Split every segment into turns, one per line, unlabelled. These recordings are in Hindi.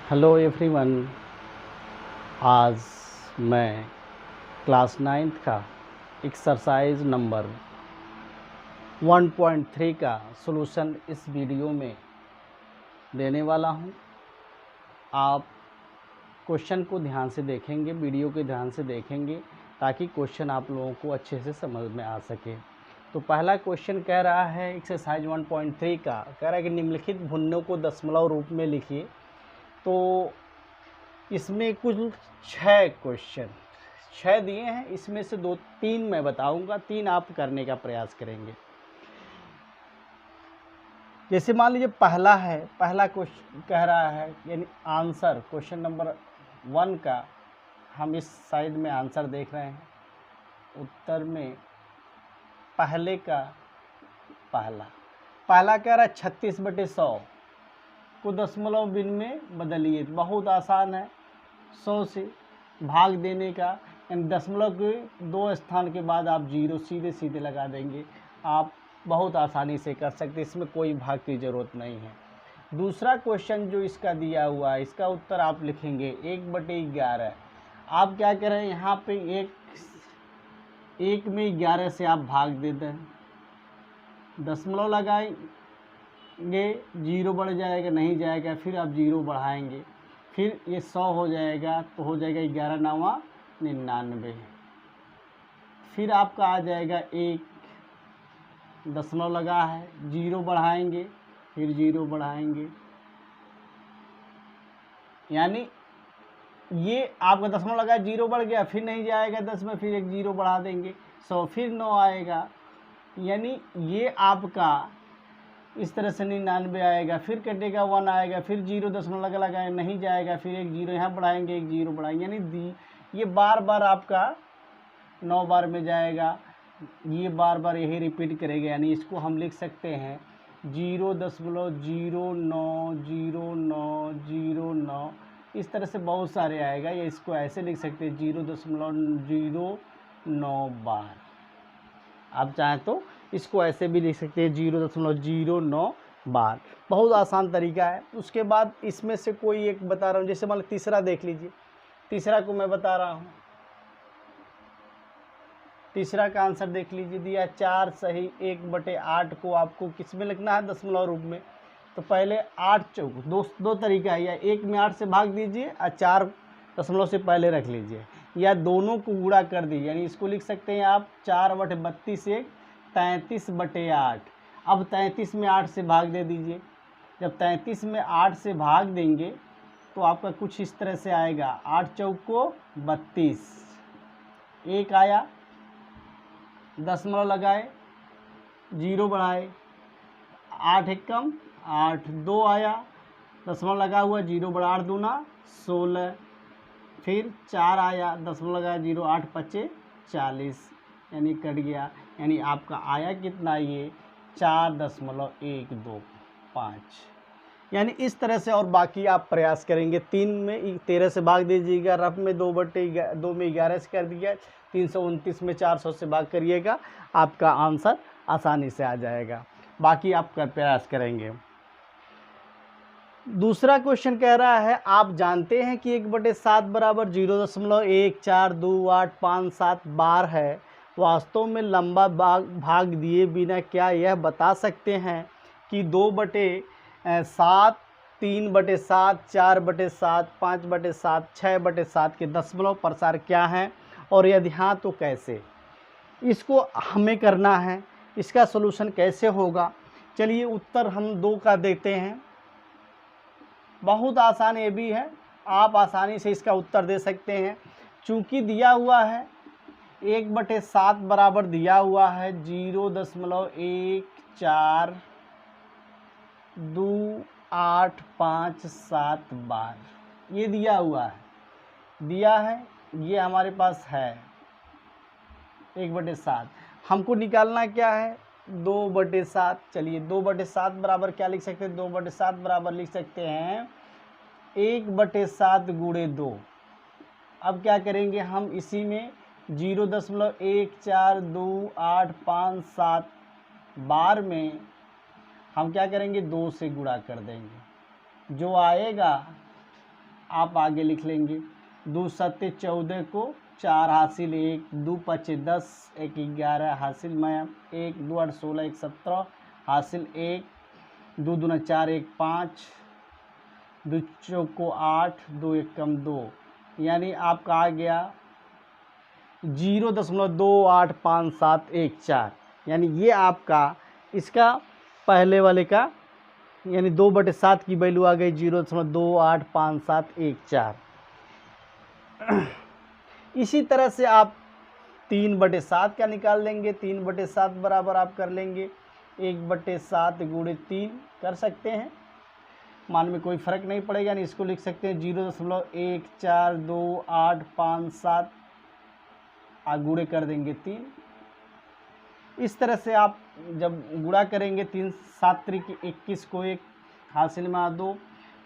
Hello everyone. आज मैं क्लास 9th का एक्सरसाइज नंबर 1.3 का सॉल्यूशन इस वीडियो में देने वाला हूं। आप क्वेश्चन को ध्यान से देखेंगे, वीडियो के ध्यान से देखेंगे ताकि क्वेश्चन आप लोगों को अच्छे से समझ में आ सके। तो पहला क्वेश्चन कह रहा है एक्सरसाइज 1.3 का, कह रहा है कि निम्नलिखित भिन्नों को दशमलव रूप में लिखिए। तो इसमें कुल 6 क्वेश्चन 6 दिए हैं, इसमें से 2-3 मैं बताऊंगा, 3 आप करने का प्रयास करेंगे। जैसे मान लीजिए पहला क्वेश्चन कह रहा है, यानी आंसर क्वेश्चन नंबर 1 का हम इस साइड में आंसर देख रहे हैं। उत्तर में पहले का पहला कह रहा है 36/100 को दशमलव बिन में बदलिए। बहुत आसान है, 100 से भाग देने का, यानी दशमलव के 2 स्थान के बाद आप 0 सीधे सीधे लगा देंगे। आप बहुत आसानी से कर सकते, इसमें कोई भाग की ज़रूरत नहीं है। दूसरा क्वेश्चन जो इसका दिया हुआ है, इसका उत्तर आप लिखेंगे 1/11। आप क्या करें, यहाँ पे एक में 11 से आप भाग दे दें, दशमलव लगाएंगे, 0 बढ़ जाएगा, नहीं जाएगा, फिर आप 0 बढ़ाएंगे, फिर ये 100 हो जाएगा, तो हो जाएगा 11×9 = 99। फिर आपका आ जाएगा 1 दशमलव लगा है, 0 बढ़ाएंगे, फिर 0 बढ़ाएंगे, यानी ये आपका दशमलव लगा, 0 बढ़ गया, फिर नहीं जाएगा 10 में, फिर एक 0 बढ़ा देंगे, 100, फिर 9 आएगा, यानी ये आपका इस तरह से 99 आएगा, फिर कटेगा 1 आएगा, फिर 0 दशमलव लगाए, नहीं जाएगा, फिर एक 0 यहाँ बढ़ाएंगे, एक 0 बढ़ाएंगे, यानी ये बार बार आपका 9 बार में जाएगा, ये बार बार यही रिपीट करेगा। यानी इसको हम लिख सकते हैं 0.090909, इस तरह से बहुत सारे आएगा, या इसको ऐसे लिख सकते हैं 0.09 बार। आप चाहें तो इसको ऐसे भी लिख सकते हैं 0.09 बार। बहुत आसान तरीका है। उसके बाद इसमें से कोई एक बता रहा हूँ, जैसे मान लो तीसरा देख लीजिए, तीसरा को मैं बता रहा हूँ। तीसरा का आंसर देख लीजिए, दिया 4 सही 1/8 को आपको किस में लिखना है, दशमलव रूप में। तो पहले 8 चौक दो तरीका है, या 1 में 8 से भाग दीजिए और 4 दशमलव से पहले रख लीजिए, या दोनों को गुणा कर दीजिए, यानी इसको लिख सकते हैं आप 4/32 1 33/8। अब 33 में 8 से भाग दे दीजिए। जब 33 में 8 से भाग देंगे तो आपका कुछ इस तरह से आएगा, 8 चौक को 32, 1 आया, दशमलव लगाए, 0 बढ़ाए, 8 एकम 8, 2 आया, दशमलव लगा हुआ, 0 बढ़ा, 8 दूना 16, फिर 4 आया, दशमलव लगाया, 0, 8 5 40, यानी कट गया, यानी आपका आया कितना, ये 4.125। यानी इस तरह से, और बाकी आप प्रयास करेंगे। 3 में 13 से भाग दीजिएगा, रफ में 2 में 11 से कर दिया, 329 में 400 से भाग करिएगा, आपका आंसर आसानी से आ जाएगा। बाकी आप प्रयास करेंगे। दूसरा क्वेश्चन कह रहा है, आप जानते हैं कि 1/7 बराबर 0.142857 बार है। वास्तव में लंबा भाग दिए बिना क्या यह बता सकते हैं कि 2/7, 3/7, 4/7, 5/7, 6/7 के दशमलव प्रसार क्या हैं, और यदि हाँ तो कैसे? इसको हमें करना है। इसका सलूशन कैसे होगा, चलिए उत्तर हम 2 का देते हैं। बहुत आसान ये भी है, आप आसानी से इसका उत्तर दे सकते हैं। चूँकि दिया हुआ है 1/7 बराबर दिया हुआ है 0.142857 बार, ये दिया हुआ है, ये हमारे पास है 1/7। हमको निकालना क्या है, 2/7। चलिए 2/7 बराबर क्या लिख सकते हैं, 2/7 बराबर लिख सकते हैं 1/7 गुणे 2। अब क्या करेंगे हम, इसी में 0.142857 बार में हम क्या करेंगे, 2 से गुणा कर देंगे। जो आएगा आप आगे लिख लेंगे 2 सत्ते 14 को 4 हासिल 1, 2 पचे 10, 1 11 हासिल माया 1, 2 8 16, 1 17 हासिल 1, 2 दूना 4, 1 5, 2 चौको 8, 2 1 कम 2, यानी आपका आ गया 0.285714, यानी ये आपका इसका पहले वाले का यानी 2/7 की वैल्यू आ गई 0.285714। इसी तरह से आप 3/7 का निकाल लेंगे। 3/7 बराबर आप कर लेंगे 1/7 गुणे 3 कर सकते हैं, मान में कोई फ़र्क नहीं पड़ेगा, यानी इसको लिख सकते हैं 0.1428557 गुणे कर देंगे 3। इस तरह से आप जब गुणा करेंगे 3 7 त्रिक 21 को 1 हासिल में 2,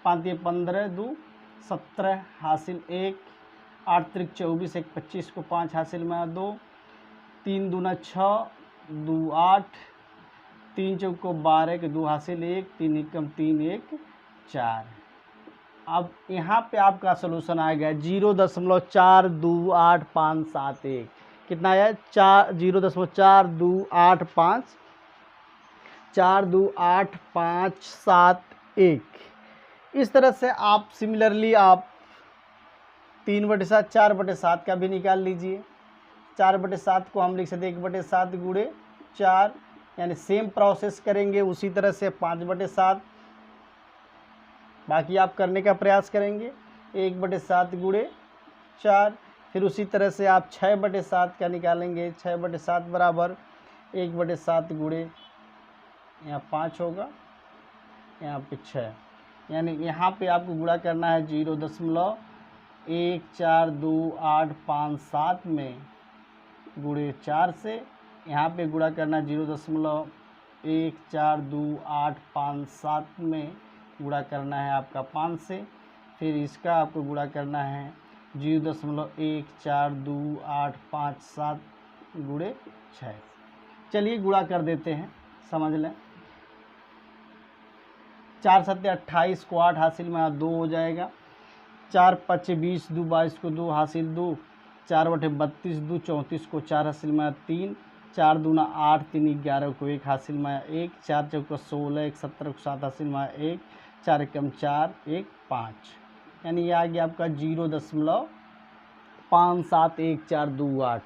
5 3 15, 2 17 हासिल 1, 8 त्रिक 24, 1 25 को 5 हासिल में 2, 3 दूना 6, 2 8, 3 चौक को 12 के 2 हासिल 1, 3 एकम 3 1 4। अब यहाँ पे आपका सोल्यूशन आएगा 0.428571। कितना आया 0.428571। इस तरह से आप सिमिलरली आप 3/7 4/7 का भी निकाल लीजिए। 4/7 को हम लिख सकते 1/7 गुणे 4, यानी सेम प्रोसेस करेंगे उसी तरह से 5/7 बाकी आप करने का प्रयास करेंगे 1/7 गुणे 4। फिर उसी तरह से आप 6/7 का निकालेंगे। 6/7 बराबर 1/7 गुणे यहाँ 5 होगा, यहाँ पे 6, यानी यहाँ पे आपको गुणा करना है 0.142857 में गुणे 4 से। यहाँ पे गुणा करना 0.142857 में गुणा करना है आपका 5 से। फिर इसका आपको गुणा करना है 0.142857 गुणे 6। चलिए गुणा कर देते हैं, समझ लें। 4 सत्ते 28 को 8 हासिल में 2 हो जाएगा। 4 पचे 20, 2 22 को 2 हासिल 2, 4/32, 2 34 को 4 हासिल में 3, 4 दूना 8, 3 11 को 1 हासिल में 1, 4 चौका 16, 1 17 को 7 हासिल में 1, 4 एकम 4 1 5, यानी ये आ गया आपका 0.571428।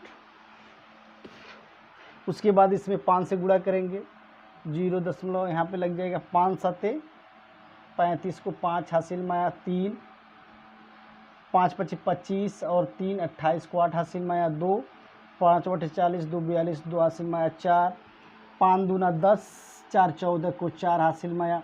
उसके बाद इसमें 5 से गुणा करेंगे 0. यहाँ पे लग जाएगा 5 सत्ते 35 को 5 हासिल में 3, 5 पचे 25 और 3 28 को 8 हासिल में 2, 5/40, 2 42, 2 हासिल में 4, 5 दूना 10, 4 14 को 4 हासिल में 1,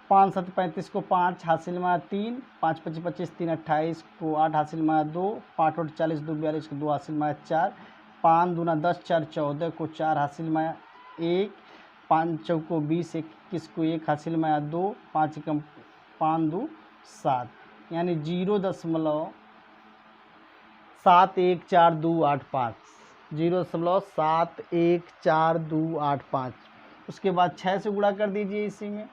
5 7 35 को 5 हासिल में 3, 5 पचे 25, 3 28 को 8 हासिल में 2, 5 40, 2 42 को 2 हासिल में 4, 5 दूना 10, 4 14 को 4 हासिल में 1, 5 चौको 20, 21 को 1 हासिल में 2, 5 एकम 5 2 7, यानी 0.714285, 0.714285। उसके बाद 6 से गुणा कर दीजिए इसी में।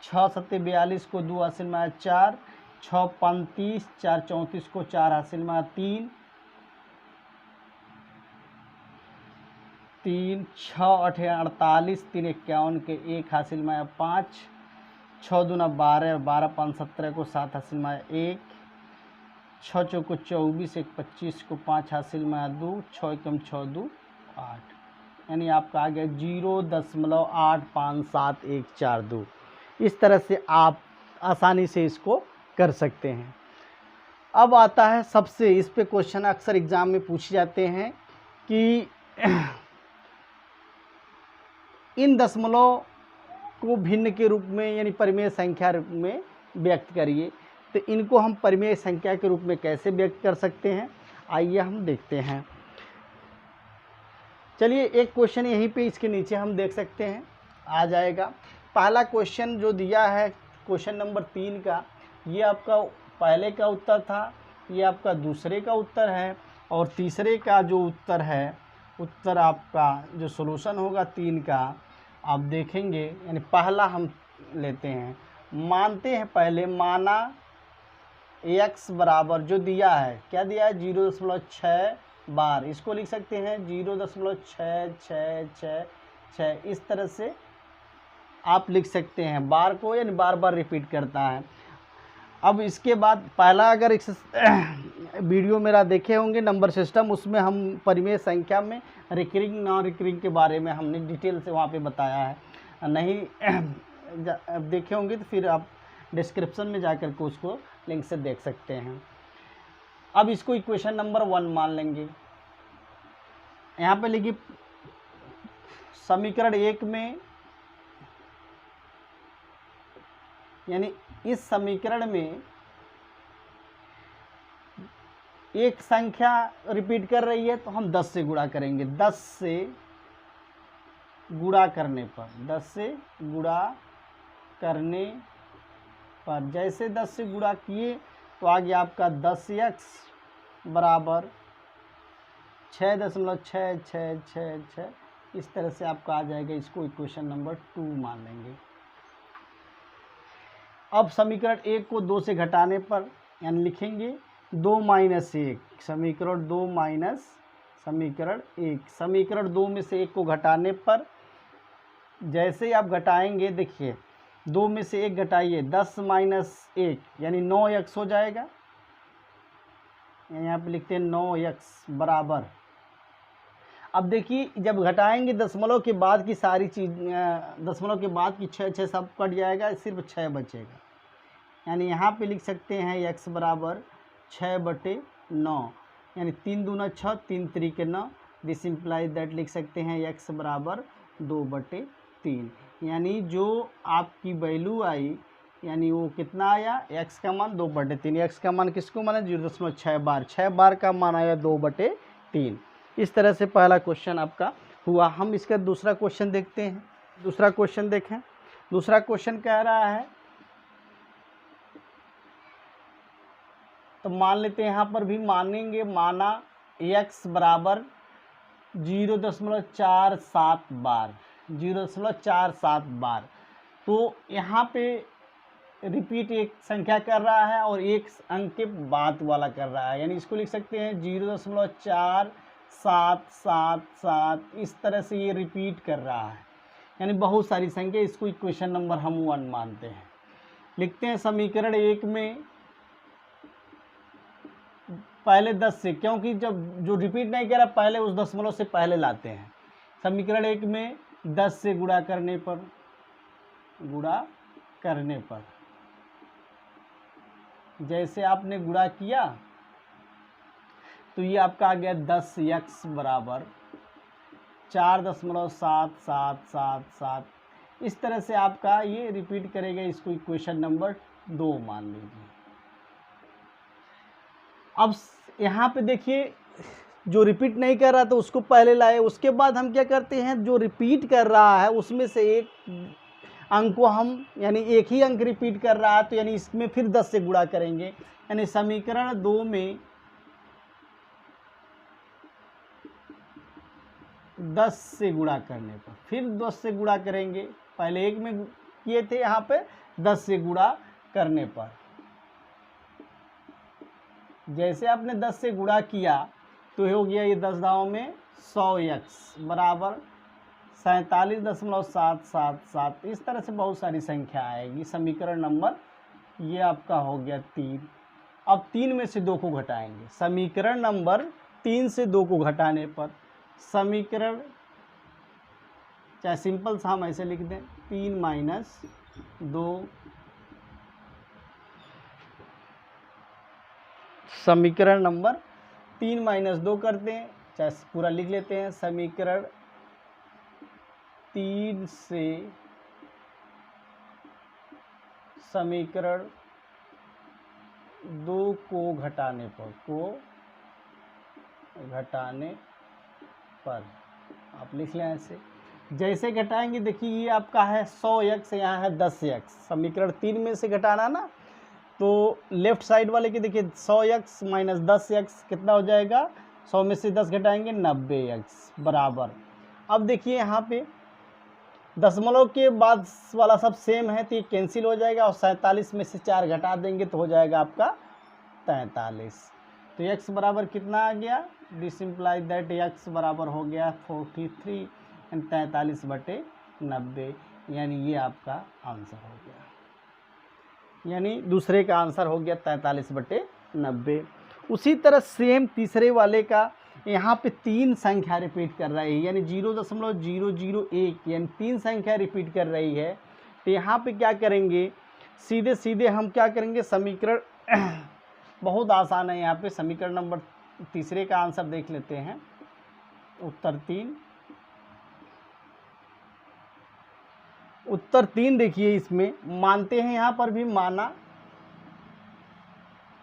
6 सत्ते 42 को 2 हासिल में 4, 6 35, 4 34 को 4 हासिल में 3, 3 6 8 48, 3 51 के 1 हासिल में 5, 6 दूना 12, 12 5 17 को 7 हासिल में 1, 6 चौको 24, 1 25 को 5 हासिल में 2, 6 एकम 6 2 8, यानी आपका आ गया 0.857142। इस तरह से आप आसानी से इसको कर सकते हैं। अब आता है सबसे, इस पे क्वेश्चन अक्सर एग्जाम में पूछे जाते हैं कि इन दशमलव को भिन्न के रूप में यानी परिमेय संख्या रूप में व्यक्त करिए। तो इनको हम परिमेय संख्या के रूप में कैसे व्यक्त कर सकते हैं, आइए हम देखते हैं। चलिए एक क्वेश्चन यहीं पे इसके नीचे हम देख सकते हैं, आ जाएगा। पहला क्वेश्चन जो दिया है क्वेश्चन नंबर 3 का, ये आपका पहले का उत्तर था, ये आपका दूसरे का उत्तर है, और तीसरे का जो उत्तर है, उत्तर आपका जो सॉल्यूशन होगा 3 का आप देखेंगे, यानी पहला हम लेते हैं, मानते हैं पहले, माना x बराबर जो दिया है, क्या दिया है 0.6 बार, इसको लिख सकते हैं 0.6666, इस तरह से आप लिख सकते हैं बार को, यानी बार बार रिपीट करता है। अब इसके बाद पहला अगर वीडियो मेरा देखे होंगे नंबर सिस्टम, उसमें हम परिमेय संख्या में रिकरिंग नॉन रिकरिंग के बारे में हमने डिटेल से वहाँ पे बताया है, नहीं देखे होंगे तो फिर आप डिस्क्रिप्शन में जाकर के उसको लिंक से देख सकते हैं। अब इसको इक्वेशन नंबर 1 मान लेंगे। यहाँ पे लिखिए समीकरण 1 में, यानी इस समीकरण में एक संख्या रिपीट कर रही है तो हम 10 से गुणा करेंगे, 10 से गुणा करने पर, 10 से गुणा करने पर जैसे 10 से गुणा किए तो आ गया आपका 10x बराबर 6.6666, इस तरह से आपका आ जाएगा। इसको इक्वेशन नंबर 2 मान लेंगे। अब समीकरण 1 को 2 से घटाने पर यानी लिखेंगे 2 माइनस 1, समीकरण 2 माइनस समीकरण 1, समीकरण 2 में से 1 को घटाने पर जैसे ही आप घटाएंगे, देखिए 2 में से 1 घटाइए, 10 माइनस 1 यानी 9x हो जाएगा। यहाँ पे लिखते हैं 9x बराबर, अब देखिए जब घटाएंगे दशमलव के बाद की सारी चीज, दशमलव के बाद की 6 सब कट जाएगा, सिर्फ 6 बचेगा। यानी यहाँ पे लिख सकते हैं x बराबर 6/9, यानी 3 दूना 6, 3 त्रिके 9, दिस इम्प्लाइज दैट लिख सकते हैं x बराबर 2/3, यानी जो आपकी वैल्यू आई यानी वो कितना आया, x का मान 2/3, x का मान किसको माना 0.6 बार, 6 बार का मान आया 2/3। इस तरह से पहला क्वेश्चन आपका हुआ। हम इसका दूसरा क्वेश्चन देखते हैं। दूसरा क्वेश्चन देखें, दूसरा क्वेश्चन कह रहा है, तो मान लेते हैं यहाँ पर भी मानेंगे, माना x बराबर 0.47 बार, 0.47 बार, तो यहाँ पे रिपीट एक संख्या कर रहा है और एक अंक के बाद वाला कर रहा है, यानी इसको लिख सकते हैं 0.4777, इस तरह से ये रिपीट कर रहा है, यानी बहुत सारी संख्या। इसको इक्वेशन नंबर हम 1 मानते हैं। लिखते हैं समीकरण 1 में पहले 10 से, क्योंकि जब जो रिपीट नहीं कर रहा पहले उस दशमलव से पहले लाते हैं। समीकरण 1 में 10 से गुणा करने पर जैसे आपने गुणा किया तो ये आपका आ गया 10x बराबर 4.7777, इस तरह से आपका ये रिपीट करेगा। इसको इक्वेशन नंबर 2 मान लीजिए। अब यहाँ पे देखिए जो रिपीट नहीं कर रहा तो उसको पहले लाए, उसके बाद हम क्या करते हैं, जो रिपीट कर रहा है उसमें से एक अंक को हम, यानी एक ही अंक रिपीट कर रहा है तो यानी इसमें फिर 10 से गुणा करेंगे, यानी समीकरण 2 में 10 से गुणा करने पर फिर 10 से गुणा करेंगे, पहले 1 में किए थे, यहाँ पे 10 से गुणा करने पर जैसे आपने 10 से गुणा किया तो हो गया ये 10 दांव में 100x बराबर 47.777, इस तरह से बहुत सारी संख्या आएगी। समीकरण नंबर ये आपका हो गया 3। अब 3 में से 2 को घटाएंगे, समीकरण नंबर 3 से 2 को घटाने पर समीकरण, चाहे सिंपल सा हम ऐसे लिख दें 3 माइनस 2, समीकरण नंबर 3 माइनस 2 करते हैं, चाहे पूरा लिख लेते हैं, समीकरण 3 से समीकरण 2 को घटाने पर आप लिख लें ऐसे। जैसे घटाएंगे देखिए ये आपका है 100x, यहाँ है 10x, समीकरण 3 में से घटाना ना, तो लेफ्ट साइड वाले के देखिए 100x माइनस 10x कितना हो जाएगा, 100 में से 10 घटाएंगे 90x बराबर। अब देखिए यहाँ पे दशमलव के बाद वाला सब सेम है तो ये कैंसिल हो जाएगा और 47 में से 4 घटा देंगे तो हो जाएगा आपका 43। तो x बराबर कितना आ गया, दिस इम्प्लाइज दैट x बराबर हो गया 43 एंड 43/90, यानी ये आपका आंसर हो गया, यानी दूसरे का आंसर हो गया 43/90। उसी तरह सेम तीसरे वाले का यहाँ पे 3 संख्या रिपीट कर रही है, यानी 0.001, यानी 3 संख्या रिपीट कर रही है। तो यहाँ पे क्या करेंगे, सीधे सीधे हम क्या करेंगे, समीकरण बहुत आसान है। यहाँ पे समीकरण नंबर तीसरे का आंसर देख लेते हैं, उत्तर 3 देखिए, इसमें मानते हैं, यहाँ पर भी माना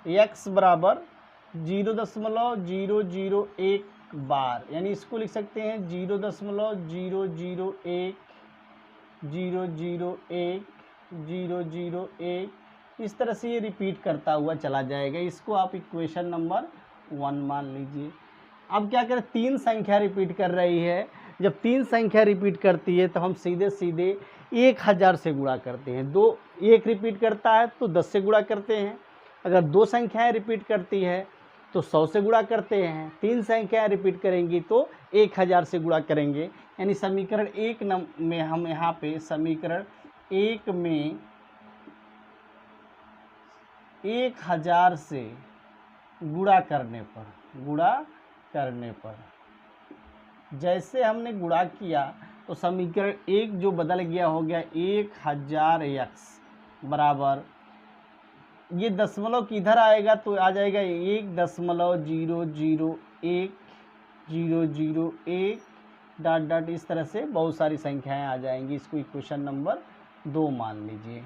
x बराबर 0.001 बार, यानी इसको लिख सकते हैं 0.001 इस तरह से ये रिपीट करता हुआ चला जाएगा। इसको आप इक्वेशन नंबर 1 मान लीजिए। अब क्या करें, 3 संख्या रिपीट कर रही है, जब 3 संख्या रिपीट करती है तो हम सीधे सीधे 1000 से गुणा करते हैं। 1 रिपीट करता है तो 10 से गुणा करते हैं, अगर 2 संख्याएं रिपीट करती है तो 100 से गुणा करते हैं, 3 संख्याएं रिपीट करेंगी तो 1000 से गुणा करेंगे। यानी समीकरण 1 में हम यहाँ पे समीकरण 1 में 1000 से गुणा करने पर जैसे हमने गुणा किया तो समीकरण 1 जो बदल गया हो गया 1000x बराबर, ये दशमलव किधर आएगा तो आ जाएगा 1.001 डॉट डॉट, इस तरह से बहुत सारी संख्याएं आ जाएंगी। इसको इक्वेशन नंबर 2 मान लीजिए।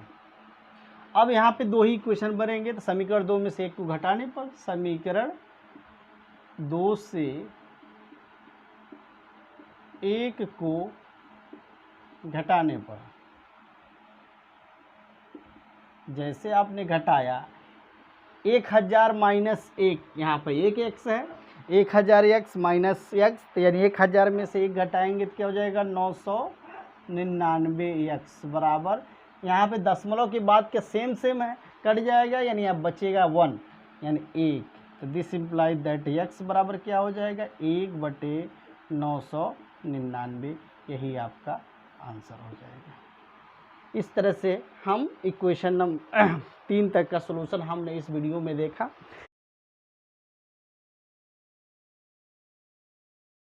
अब यहाँ पे 2 ही इक्वेशन बनेंगे, तो समीकरण 2 में से 1 को घटाने पर, समीकरण 2 से 1 को घटाने पर, जैसे आपने घटाया 1000 माइनस 1, यहाँ पर 1x है, 1000x माइनस x, तो यानी 1000 में से 1 घटाएंगे तो क्या हो जाएगा 999x बराबर, यहाँ पे दशमलव के बाद क्या सेम है, कट जाएगा, यानी अब बचेगा 1, यानी 1। तो दिस इम्प्लाइज दैट x बराबर क्या हो जाएगा 1/999, यही आपका आंसर हो जाएगा। इस तरह से हम इक्वेशन नंबर 3 तक का सलूशन हमने इस वीडियो में देखा।